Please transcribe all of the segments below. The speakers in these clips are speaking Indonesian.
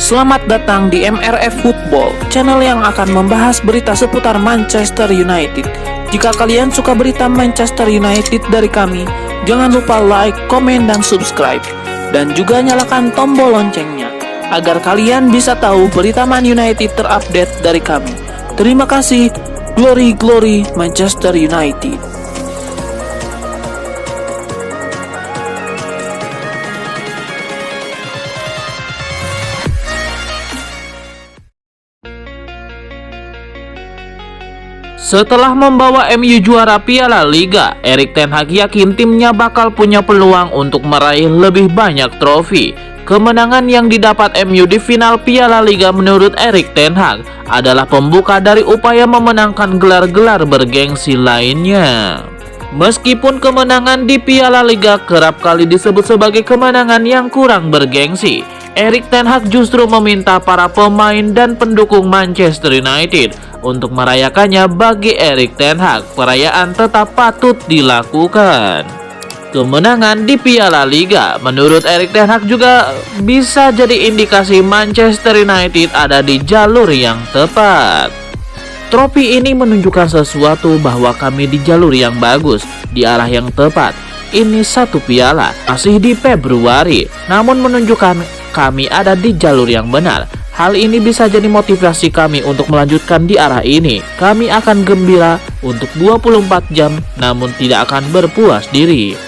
Selamat datang di MRF Football, channel yang akan membahas berita seputar Manchester United. Jika kalian suka berita Manchester United dari kami, jangan lupa like, komen, dan subscribe. Dan juga nyalakan tombol loncengnya, agar kalian bisa tahu berita Man United terupdate dari kami. Terima kasih, Glory Glory Manchester United. Setelah membawa MU juara Piala Liga, Erik ten Hag yakin timnya bakal punya peluang untuk meraih lebih banyak trofi. Kemenangan yang didapat MU di final Piala Liga menurut Erik ten Hag adalah pembuka dari upaya memenangkan gelar-gelar bergengsi lainnya. Meskipun kemenangan di Piala Liga kerap kali disebut sebagai kemenangan yang kurang bergengsi, Erik ten Hag justru meminta para pemain dan pendukung Manchester United untuk merayakannya. Bagi Erik ten Hag, perayaan tetap patut dilakukan. Kemenangan di Piala Liga menurut Erik ten Hag juga bisa jadi indikasi Manchester United ada di jalur yang tepat. Trofi ini menunjukkan sesuatu bahwa kami di jalur yang bagus, di arah yang tepat. Ini satu piala, masih di Februari, namun menunjukkan kami ada di jalur yang benar. Hal ini bisa jadi motivasi kami untuk melanjutkan di arah ini. Kami akan gembira untuk 24 jam, namun tidak akan berpuas diri.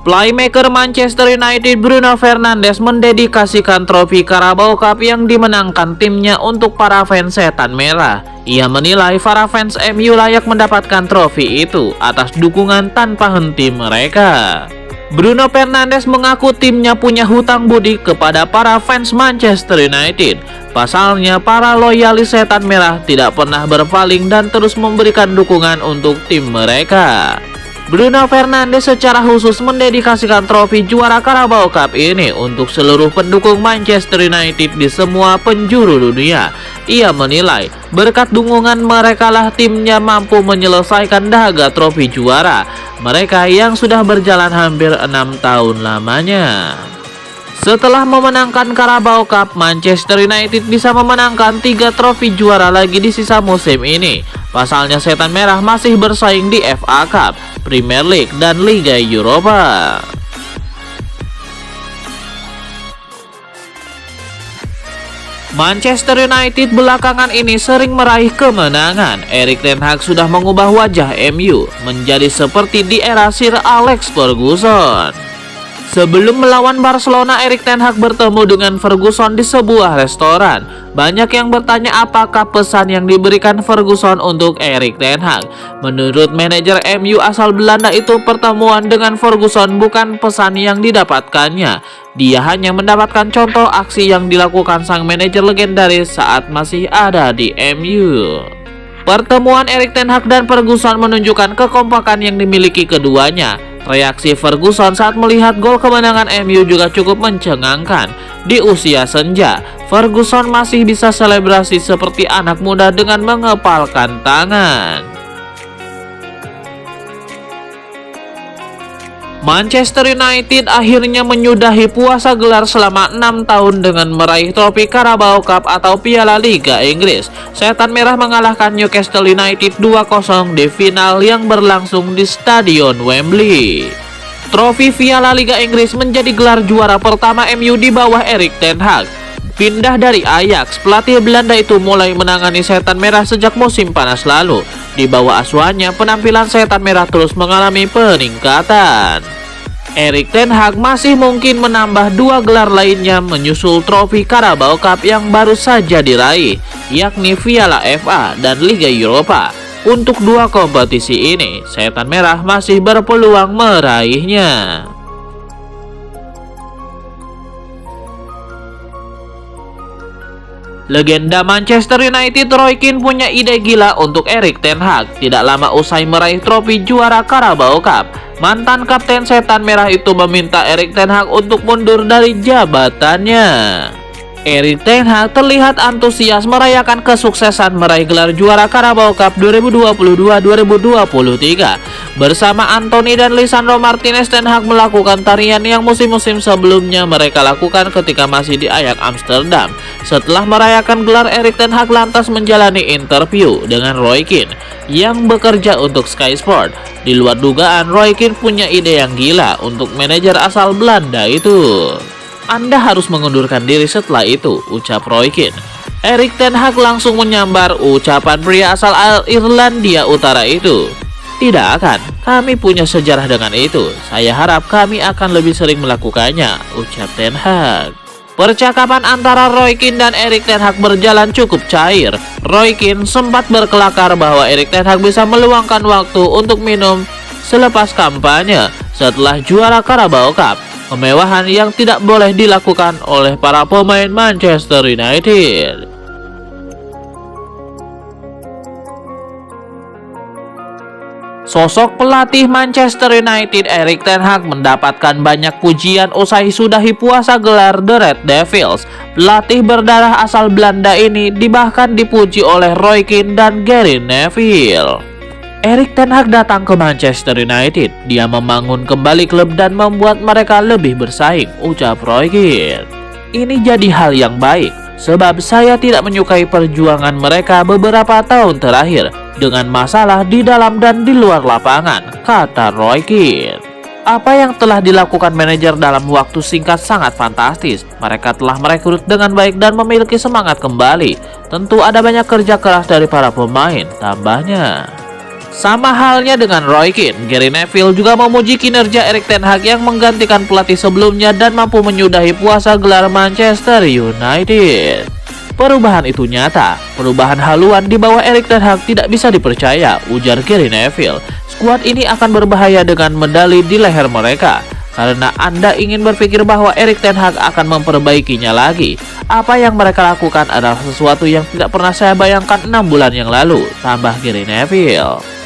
Playmaker Manchester United Bruno Fernandes mendedikasikan trofi Carabao Cup yang dimenangkan timnya untuk para fans setan merah. Ia menilai para fans MU layak mendapatkan trofi itu atas dukungan tanpa henti mereka. Bruno Fernandes mengaku timnya punya hutang budi kepada para fans Manchester United. Pasalnya, para loyalis setan merah tidak pernah berpaling dan terus memberikan dukungan untuk tim mereka. Bruno Fernandes secara khusus mendedikasikan trofi juara Carabao Cup ini untuk seluruh pendukung Manchester United di semua penjuru dunia. Ia menilai berkat dukungan mereka lah timnya mampu menyelesaikan dahaga trofi juara mereka yang sudah berjalan hampir 6 tahun lamanya. Setelah memenangkan Carabao Cup, Manchester United bisa memenangkan 3 trofi juara lagi di sisa musim ini. Pasalnya setan merah masih bersaing di FA Cup, Premier League, dan Liga Eropa. Manchester United belakangan ini sering meraih kemenangan. Erik ten Hag sudah mengubah wajah MU menjadi seperti di era Sir Alex Ferguson. Sebelum melawan Barcelona, Erik ten Hag bertemu dengan Ferguson di sebuah restoran. Banyak yang bertanya apakah pesan yang diberikan Ferguson untuk Erik ten Hag. Menurut manajer MU asal Belanda itu, pertemuan dengan Ferguson bukan pesan yang didapatkannya. Dia hanya mendapatkan contoh aksi yang dilakukan sang manajer legendaris saat masih ada di MU. Pertemuan Erik ten Hag dan Ferguson menunjukkan kekompakan yang dimiliki keduanya. Reaksi Ferguson saat melihat gol kemenangan MU juga cukup mencengangkan. Di usia senja, Ferguson masih bisa selebrasi seperti anak muda dengan mengepalkan tangan. Manchester United akhirnya menyudahi puasa gelar selama 6 tahun dengan meraih trofi Carabao Cup atau Piala Liga Inggris. Setan merah mengalahkan Newcastle United 2-0 di final yang berlangsung di Stadion Wembley. Trofi Piala Liga Inggris menjadi gelar juara pertama MU di bawah Erik ten Hag. Pindah dari Ajax, pelatih Belanda itu mulai menangani setan merah sejak musim panas lalu. Di bawah asuhannya, penampilan setan merah terus mengalami peningkatan. Erik ten Hag masih mungkin menambah 2 gelar lainnya menyusul trofi Carabao Cup yang baru saja diraih, yakni Piala FA dan Liga Eropa. Untuk 2 kompetisi ini, setan merah masih berpeluang meraihnya. Legenda Manchester United Roy Keane punya ide gila untuk Erik ten Hag. Tidak lama usai meraih trofi juara Carabao Cup, mantan kapten setan merah itu meminta Erik ten Hag untuk mundur dari jabatannya. Erik ten Hag terlihat antusias merayakan kesuksesan meraih gelar juara Carabao Cup 2022-2023. Bersama Anthony dan Lisandro Martinez, Ten Hag melakukan tarian yang musim-musim sebelumnya mereka lakukan ketika masih di Ajax Amsterdam. Setelah merayakan gelar, Erik ten Hag lantas menjalani interview dengan Roy Keane yang bekerja untuk Sky Sport. Di luar dugaan, Roy Keane punya ide yang gila untuk manajer asal Belanda itu. Anda harus mengundurkan diri setelah itu, ucap Roy Keane. Erik ten Hag langsung menyambar ucapan pria asal Irlandia Utara itu. Tidak akan, kami punya sejarah dengan itu. Saya harap kami akan lebih sering melakukannya, ucap ten Hag. Percakapan antara Roy Keane dan Erik ten Hag berjalan cukup cair. Roy Keane sempat berkelakar bahwa Erik ten Hag bisa meluangkan waktu untuk minum selepas kampanye setelah juara Carabao Cup. Kemewahan yang tidak boleh dilakukan oleh para pemain Manchester United. Sosok pelatih Manchester United Erik ten Hag mendapatkan banyak pujian usai sudahi puasa gelar The Red Devils. Pelatih berdarah asal Belanda ini bahkan dipuji oleh Roy Keane dan Gary Neville. Erik ten Hag datang ke Manchester United. Dia membangun kembali klub dan membuat mereka lebih bersaing, ucap Roy Keane. Ini jadi hal yang baik, sebab saya tidak menyukai perjuangan mereka beberapa tahun terakhir dengan masalah di dalam dan di luar lapangan, kata Roy Keane. Apa yang telah dilakukan manajer dalam waktu singkat sangat fantastis. Mereka telah merekrut dengan baik dan memiliki semangat kembali. Tentu ada banyak kerja keras dari para pemain, tambahnya. Sama halnya dengan Roy Keane, Gary Neville juga memuji kinerja Erik ten Hag yang menggantikan pelatih sebelumnya dan mampu menyudahi puasa gelar Manchester United. Perubahan itu nyata. Perubahan haluan di bawah Erik ten Hag tidak bisa dipercaya, ujar Gary Neville. Skuad ini akan berbahaya dengan medali di leher mereka. Karena Anda ingin berpikir bahwa Erik ten Hag akan memperbaikinya lagi. Apa yang mereka lakukan adalah sesuatu yang tidak pernah saya bayangkan 6 bulan yang lalu, tambah Gary Neville.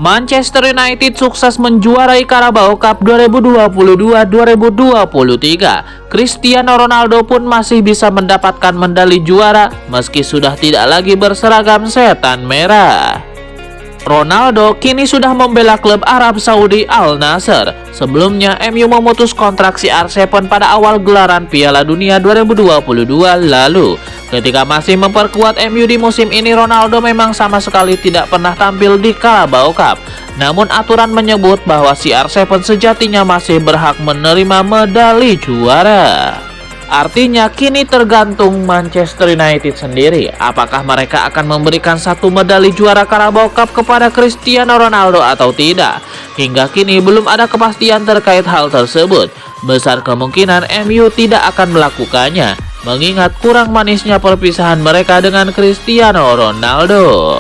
Manchester United sukses menjuarai Carabao Cup 2022-2023. Cristiano Ronaldo pun masih bisa mendapatkan medali juara meski sudah tidak lagi berseragam setan merah. Ronaldo kini sudah membela klub Arab Saudi Al Nassr. Sebelumnya, MU memutus kontrak CR7 pada awal gelaran Piala Dunia 2022 lalu. Ketika masih memperkuat MU di musim ini, Ronaldo memang sama sekali tidak pernah tampil di Carabao Cup. Namun aturan menyebut bahwa CR7 sejatinya masih berhak menerima medali juara. Artinya kini tergantung Manchester United sendiri apakah mereka akan memberikan satu medali juara Carabao Cup kepada Cristiano Ronaldo atau tidak. Hingga kini belum ada kepastian terkait hal tersebut. Besar kemungkinan MU tidak akan melakukannya, mengingat kurang manisnya perpisahan mereka dengan Cristiano Ronaldo.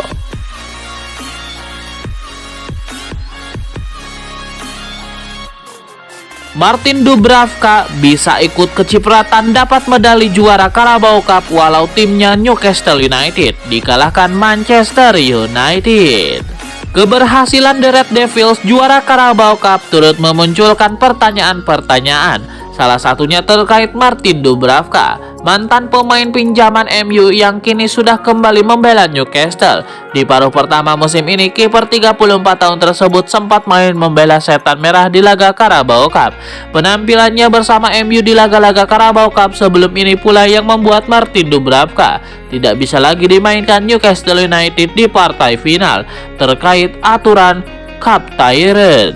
Martin Dubravka bisa ikut kecipratan dapat medali juara Carabao Cup walau timnya Newcastle United dikalahkan Manchester United. Keberhasilan The Red Devils juara Carabao Cup turut memunculkan pertanyaan-pertanyaan. Salah satunya terkait Martin Dubravka, mantan pemain pinjaman MU yang kini sudah kembali membela Newcastle. Di paruh pertama musim ini, kiper 34 tahun tersebut sempat main membela setan merah di laga Carabao Cup. Penampilannya bersama MU di laga-laga Carabao Cup sebelum ini pula yang membuat Martin Dubravka tidak bisa lagi dimainkan Newcastle United di partai final terkait aturan Cup Tyrant,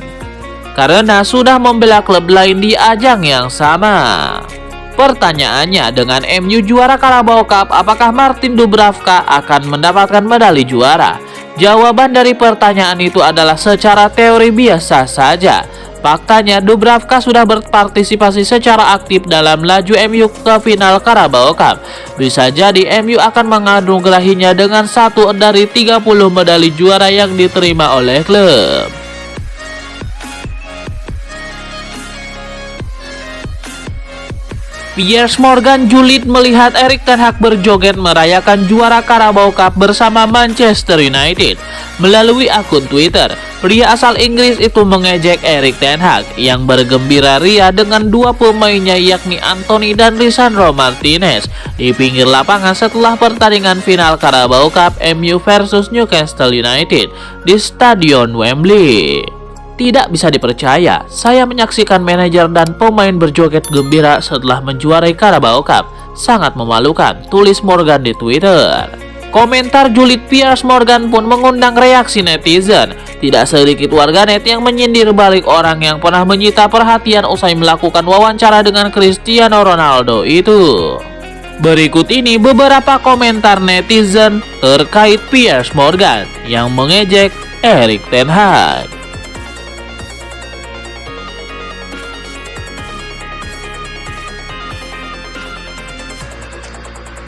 karena sudah membela klub lain di ajang yang sama. Pertanyaannya, dengan MU juara Carabao Cup, apakah Martin Dubravka akan mendapatkan medali juara? Jawaban dari pertanyaan itu adalah secara teori biasa saja. Faktanya, Dubravka sudah berpartisipasi secara aktif dalam laju MU ke final Carabao Cup. Bisa jadi MU akan menganugerahinya dengan satu dari 30 medali juara yang diterima oleh klub. Piers Morgan julid melihat Erik ten Hag berjoget merayakan juara Carabao Cup bersama Manchester United. Melalui akun Twitter, pria asal Inggris itu mengejek Erik ten Hag yang bergembira ria dengan dua pemainnya yakni Anthony dan Lisandro Martinez di pinggir lapangan setelah pertandingan final Carabao Cup MU versus Newcastle United di Stadion Wembley. Tidak bisa dipercaya, saya menyaksikan manajer dan pemain berjoget gembira setelah menjuarai Carabao Cup. Sangat memalukan, tulis Morgan di Twitter. Komentar julid Piers Morgan pun mengundang reaksi netizen. Tidak sedikit warganet yang menyindir balik orang yang pernah menyita perhatian usai melakukan wawancara dengan Cristiano Ronaldo itu. Berikut ini beberapa komentar netizen terkait Piers Morgan yang mengejek Erik ten Hag.